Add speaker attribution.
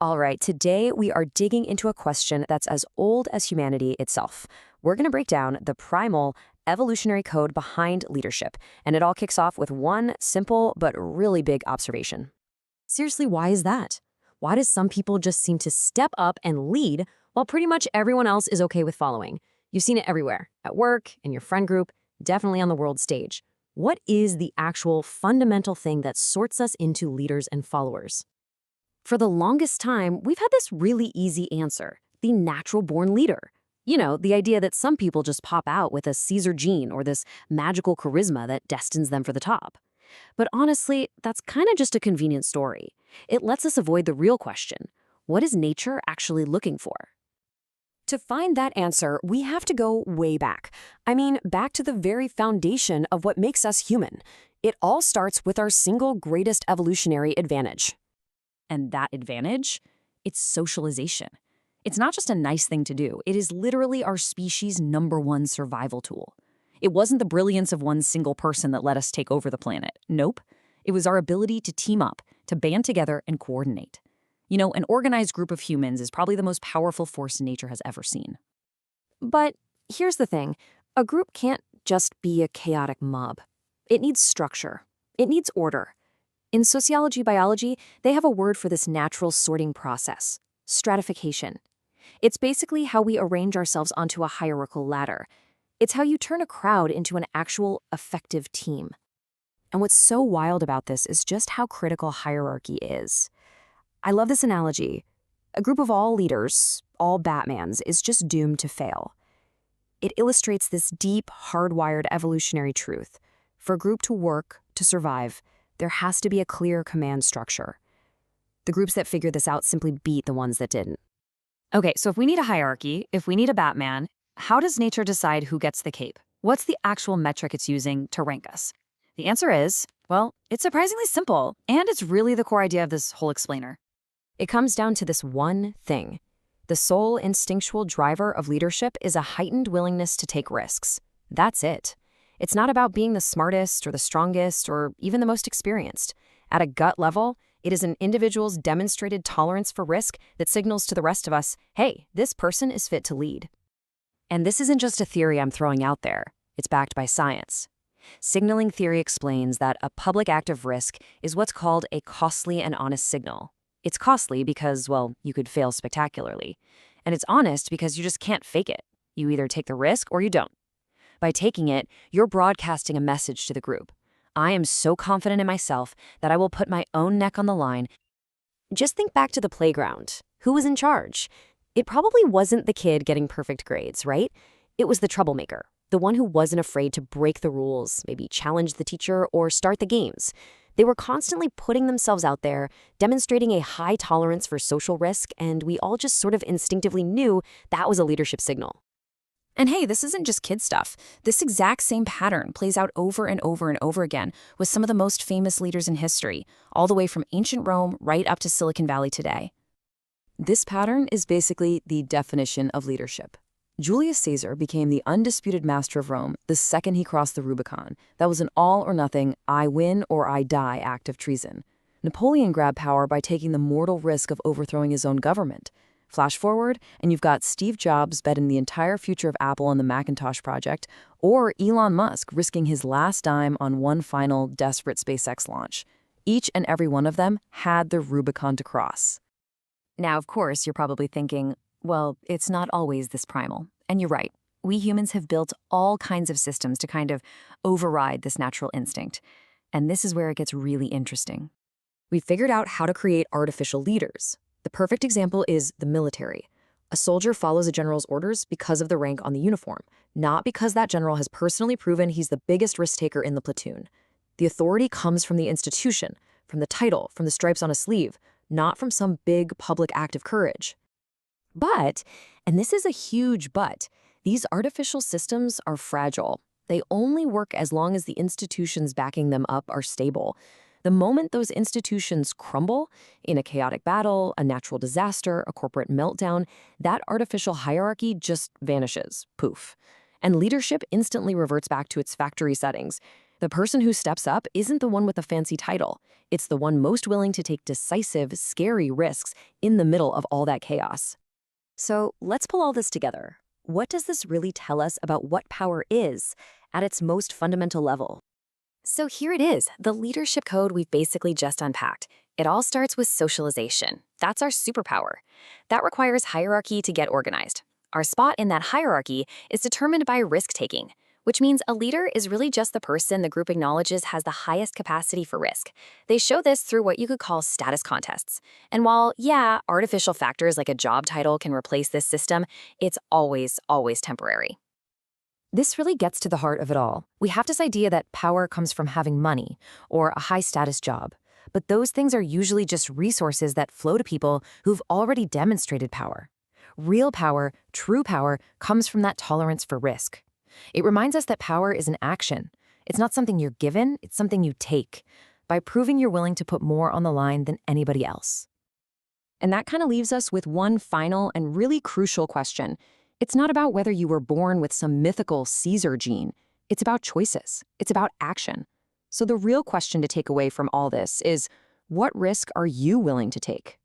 Speaker 1: All right, today we are digging into a question that's as old as humanity itself. We're going to break down the primal evolutionary code behind leadership, and it all kicks off with one simple but really big observation. Seriously, why is that? Why does some people just seem to step up and lead while pretty much everyone else is okay with following? You've seen it everywhere, at work, in your friend group, definitely on the world stage. What is the actual fundamental thing that sorts us into leaders and followers? For the longest time, we've had this really easy answer: the natural born leader. You know, the idea that some people just pop out with a Caesar gene or this magical charisma that destines them for the top. But honestly, that's kind of just a convenient story. It lets us avoid the real question: what is nature actually looking for? To find that answer, we have to go way back. I mean, back to the very foundation of what makes us human. It all starts with our single greatest evolutionary advantage. And that advantage? It's socialization. It's not just a nice thing to do, it is literally our species' #1 survival tool. It wasn't the brilliance of one single person that let us take over the planet. Nope. It was our ability to team up, to band together and coordinate. You know, an organized group of humans is probably the most powerful force nature has ever seen. But here's the thing: a group can't just be a chaotic mob. It needs structure, it needs order. In sociology biology, they have a word for this natural sorting process: stratification. It's basically how we arrange ourselves onto a hierarchical ladder. It's how you turn a crowd into an actual effective team. And what's so wild about this is just how critical hierarchy is. I love this analogy. A group of all leaders, all Batmans, is just doomed to fail. It illustrates this deep, hardwired evolutionary truth. For a group to work, to survive, there has to be a clear command structure. The groups that figure this out simply beat the ones that didn't. Okay, so if we need a hierarchy, if we need a Batman, how does nature decide who gets the cape? What's the actual metric it's using to rank us? The answer is, well, it's surprisingly simple, and it's really the core idea of this whole explainer. It comes down to this one thing. The sole instinctual driver of leadership is a heightened willingness to take risks. That's it. It's not about being the smartest or the strongest or even the most experienced. At a gut level, it is an individual's demonstrated tolerance for risk that signals to the rest of us, hey, this person is fit to lead. And this isn't just a theory I'm throwing out there. It's backed by science. Signaling theory explains that a public act of risk is what's called a costly and honest signal. It's costly because, well, you could fail spectacularly. And it's honest because you just can't fake it. You either take the risk or you don't. By taking it, you're broadcasting a message to the group. I am so confident in myself that I will put my own neck on the line. Just think back to the playground. Who was in charge? It probably wasn't the kid getting perfect grades, right? It was the troublemaker, the one who wasn't afraid to break the rules, maybe challenge the teacher or start the games. They were constantly putting themselves out there, demonstrating a high tolerance for social risk, and we all just sort of instinctively knew that was a leadership signal. And hey, this isn't just kid stuff. This exact same pattern plays out over and over and over again with some of the most famous leaders in history, all the way from ancient Rome right up to Silicon Valley today. This pattern is basically the definition of leadership. Julius Caesar became the undisputed master of Rome the second he crossed the Rubicon. That was an all-or-nothing, I win or I die act of treason. Napoleon grabbed power by taking the mortal risk of overthrowing his own government. Flash forward, and you've got Steve Jobs betting the entire future of Apple on the Macintosh project, or Elon Musk risking his last dime on one final, desperate SpaceX launch. Each and every one of them had the Rubicon to cross. Now, of course, you're probably thinking, well, it's not always this primal. And you're right. We humans have built all kinds of systems to kind of override this natural instinct. And this is where it gets really interesting. We figured out how to create artificial leaders. The perfect example is the military. A soldier follows a general's orders because of the rank on the uniform, not because that general has personally proven he's the biggest risk-taker in the platoon. The authority comes from the institution, from the title, from the stripes on a sleeve, not from some big public act of courage. But, and this is a huge but, these artificial systems are fragile. They only work as long as the institutions backing them up are stable. The moment those institutions crumble, in a chaotic battle, a natural disaster, a corporate meltdown, that artificial hierarchy just vanishes, poof. And leadership instantly reverts back to its factory settings. The person who steps up isn't the one with the fancy title. It's the one most willing to take decisive, scary risks in the middle of all that chaos. So let's pull all this together. What does this really tell us about what power is at its most fundamental level? So here it is, the leadership code we've basically just unpacked. It all starts with socialization. That's our superpower. That requires hierarchy to get organized. Our spot in that hierarchy is determined by risk-taking, which means a leader is really just the person the group acknowledges has the highest capacity for risk. They show this through what you could call status contests. And while, yeah, artificial factors like a job title can replace this system, it's always temporary. This really gets to the heart of it all. We have this idea that power comes from having money or a high-status job. But those things are usually just resources that flow to people who've already demonstrated power. Real power, true power, comes from that tolerance for risk. It reminds us that power is an action. It's not something you're given, it's something you take, by proving you're willing to put more on the line than anybody else. And that kind of leaves us with one final and really crucial question. It's not about whether you were born with some mythical Caesar gene. It's about choices. It's about action. So the real question to take away from all this is, what risk are you willing to take?